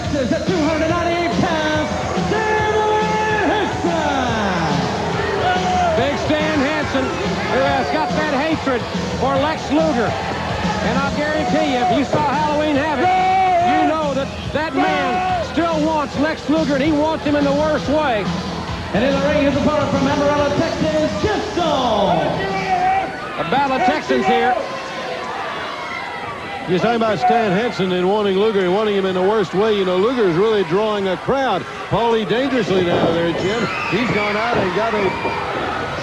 Texas at 298 pounds, Big Stan Hansen, who has got that hatred for Lex Luger. And I'll guarantee you, if you saw Halloween Havoc, you know that that man still wants Lex Luger, and he wants him in the worst way. And in the ring, his opponent from Amarillo, Texas, Jeff Stone. A battle of Texans here. You're talking about Stan Hansen and wanting Luger and wanting him in the worst way. You know, Luger's really drawing a crowd. Paulie dangerously now there, Jim. He's gone out and got a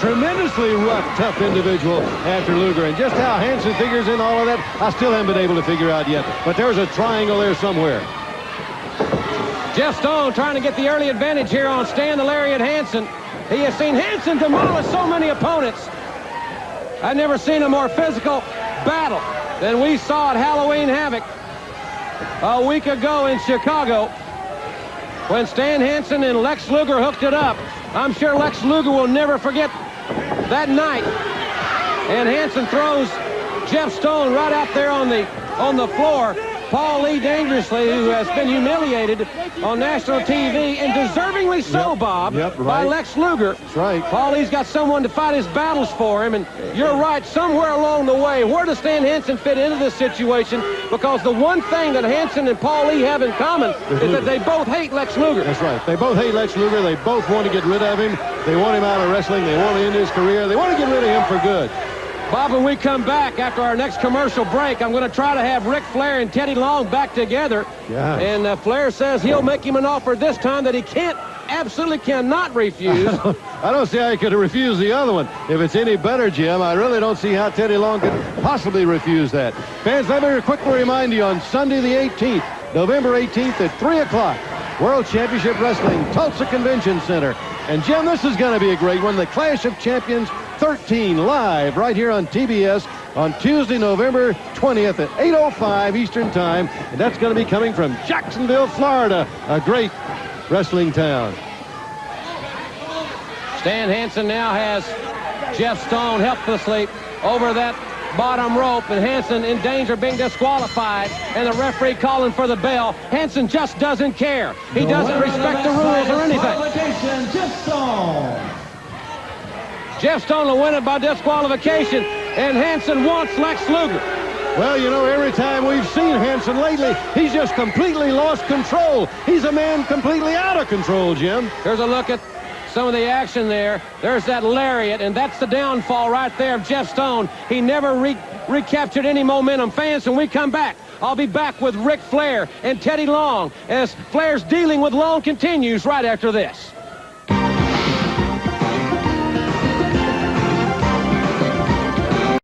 tremendously rough, tough individual after Luger. And just how Hansen figures in all of that, I still haven't been able to figure out yet. But there's a triangle there somewhere. Jeff Stone trying to get the early advantage here on Stan the Lariat Hansen. He has seen Hansen demolish so many opponents. I've never seen a more physical battle than we saw at Halloween Havoc a week ago in Chicago when Stan Hansen and Lex Luger hooked it up. I'm sure Lex Luger will never forget that night. And Hansen throws Jeff Stone right out there on the floor. Paulie dangerously, who has been humiliated on national TV, and deservingly so, Bob, by Lex Luger. That's right. Paulie's got someone to fight his battles for him, and you're right, somewhere along the way, where does Stan Hansen fit into this situation? Because the one thing that Hansen and Paulie have in common is that they both hate Lex Luger. That's right. They both hate Lex Luger. They both want to get rid of him. They want him out of wrestling. They want to end his career. They want to get rid of him for good. Bob, when we come back after our next commercial break, I'm going to try to have Ric Flair and Teddy Long back together. Yeah. And Flair says he'll make him an offer this time that he absolutely cannot refuse. I don't see how he could refuse the other one. If it's any better, Jim, I really don't see how Teddy Long could possibly refuse that. Fans, let me quickly remind you, on Sunday the 18th, November 18th at 3 o'clock, World Championship Wrestling, Tulsa Convention Center. And, Jim, this is going to be a great one. The Clash of Champions 13 live right here on TBS on Tuesday, November 20th at 8:05 Eastern Time. And that's going to be coming from Jacksonville, Florida, a great wrestling town. Stan Hansen now has Jeff Stone helplessly over that bottom rope, and Hansen in danger of being disqualified, and the referee calling for the bell. Hansen just doesn't care. He doesn't respect the rules or anything. Jeff Stone. Jeff Stone will win it by disqualification, and Hansen wants Lex Luger. Well, you know, every time we've seen Hansen lately, he's just completely lost control. He's a man completely out of control, Jim. Here's a look at some of the action there. There's that lariat, and that's the downfall right there of Jeff Stone. He never recaptured any momentum. Fans, when we come back, I'll be back with Ric Flair and Teddy Long as Flair's dealing with Long continues right after this.